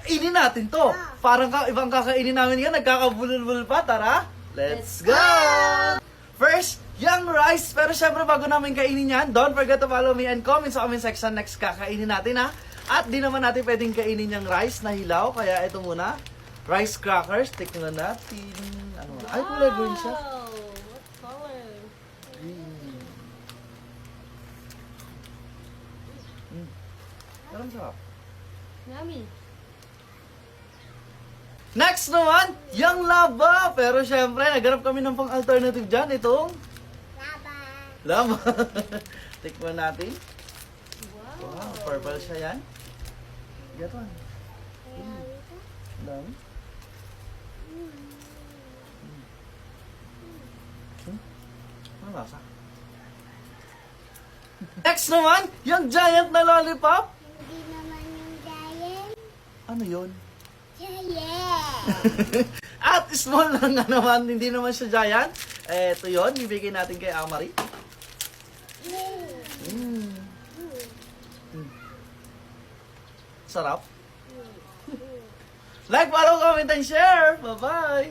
Kainin natin to. Parang ibang kakainin namin yan. Nagkakabulol-bulol pa. Tara, let's go! First, yung rice. Pero syempre bago namin kainin yan, don't forget to follow me and comment sa comment section. Next kakainin natin ha. At di naman natin pwedeng kainin yung rice na hilaw. Kaya ito muna. Rice crackers. Tikman natin. Ano? Ay, kulay green siya. What color? Green. Parang sarap. Yummy. Next naman, yung lava. Pero syempre, naghanap kami ng pang alternative dyan. Itong lava. Tikman natin. Wow. Wow, purple siya yan. Gato. Dami. Ano lasa? Next naman, yung giant na lollipop. Hindi naman yung giant. Ano yun? Giant. At small lang nga naman, hindi naman siya giant. Ito yun, bibigay natin kay Amari. Sarap. Like, follow, comment, and share. Bye-bye.